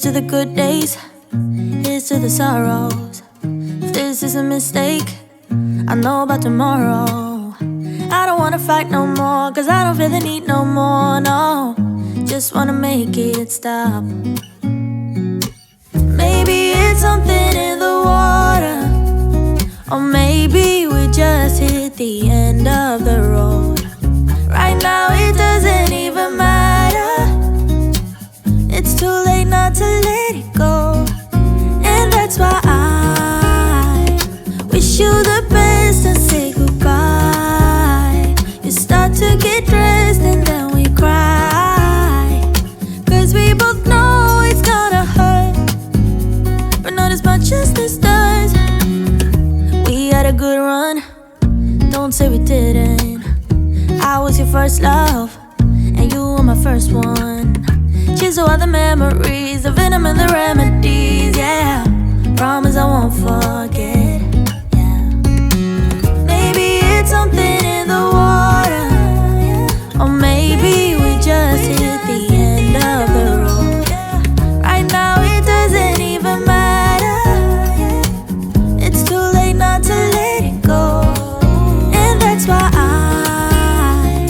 to the good days, here's to the sorrows. If this is a mistake, I know about tomorrow. I don't wanna fight no more, cause I don't feel the need no more, no. Just wanna make it stop. Maybe it's something in the water, or maybe we just hit the end of the road. Right now it doesn't even matter. It's too late not to let it go. And that's why I wish you the best and say goodbye. You start to get dressed and then we cry, cause we both know it's gonna hurt, but not as much as this does. We had a good run, don't say we didn't. I was your first love, and you were my first one. Cheers to all the memories, the venom and the remedies, yeah. Promise I won't forget, yeah. Maybe it's something in the water, or maybe we just hit the end of the road. Right now it doesn't even matter. It's too late not to let it go. And that's why I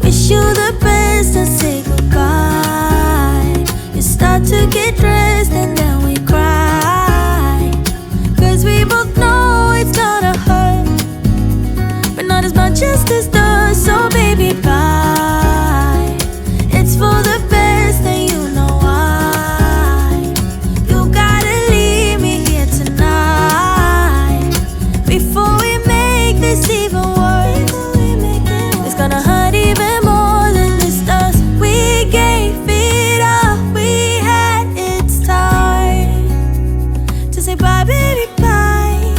wish you the best and say goodbye. You start to get dressed and then we cry, cause we both know it's gonna hurt, but not as much as this does. So baby, bye. It's for the best and you know why. You gotta leave me here tonight before we make this even worse. It's gonna hurt even more than this does. We gave it all we had, it's time to say bye, baby, bye.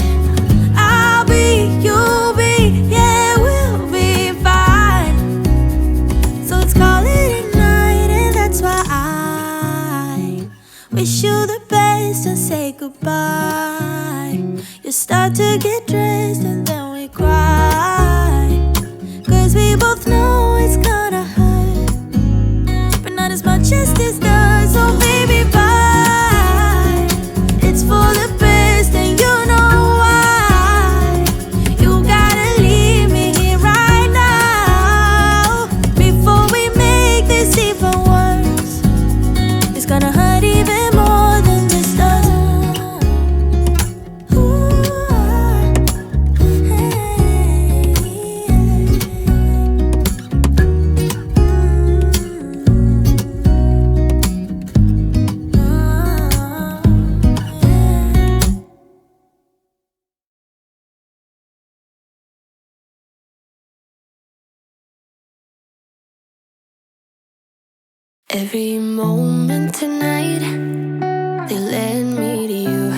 I'll be, you'll be, yeah, we'll be fine. So let's call it a night, and that's why I wish you the best and say goodbye. You start to get dressed and then we cry, cause we both know it's gonna hurt, but not as much as this does. So baby, bye. It's for the best and you know why. You gotta leave me here right now before we make this even worse. It's gonna hurt even more than this does. Ooh, every moment tonight, they led me to you.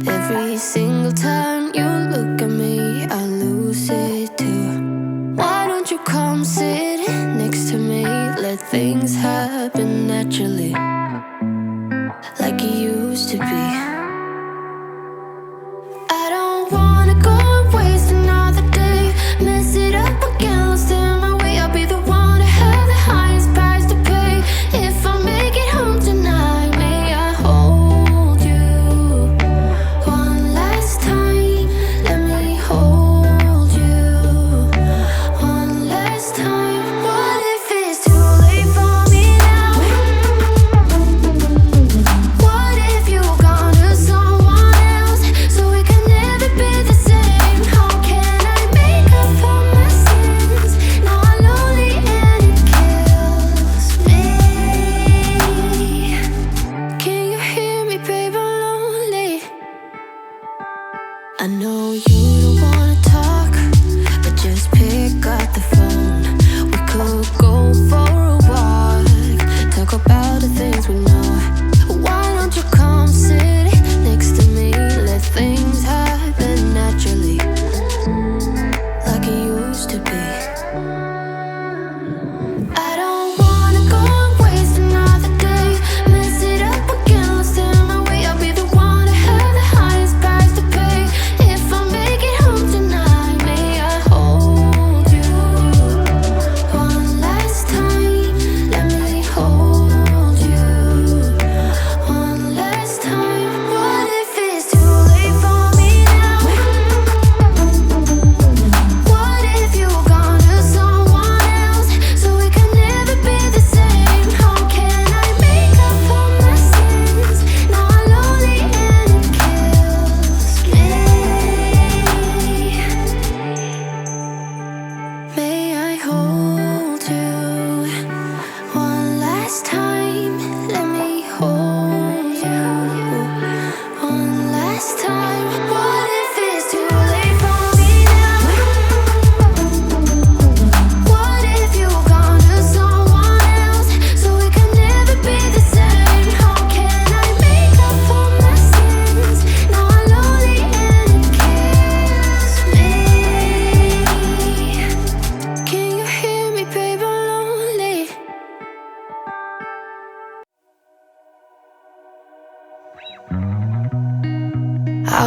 Every single time you look at me, I lose it too. Why don't you come sit next to me? Let things happen naturally, like it used to be. I don't wanna go and waste another day, mess it up again, lost in my way. I'll be the one to have the highest price to pay. If I make it home tonight, may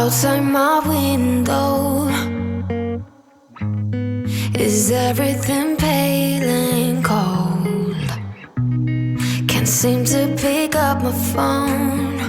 Outside my window, is everything pale and cold? Can't seem to pick up my phone.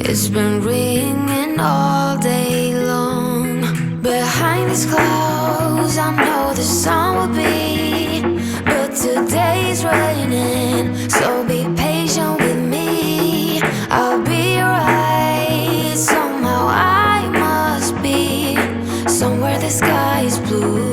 It's been ringing all day long. Behind these clouds, I know the sun will be, but today's raining, so be patient with me. I'll be right. Somehow I must be somewhere the sky is blue.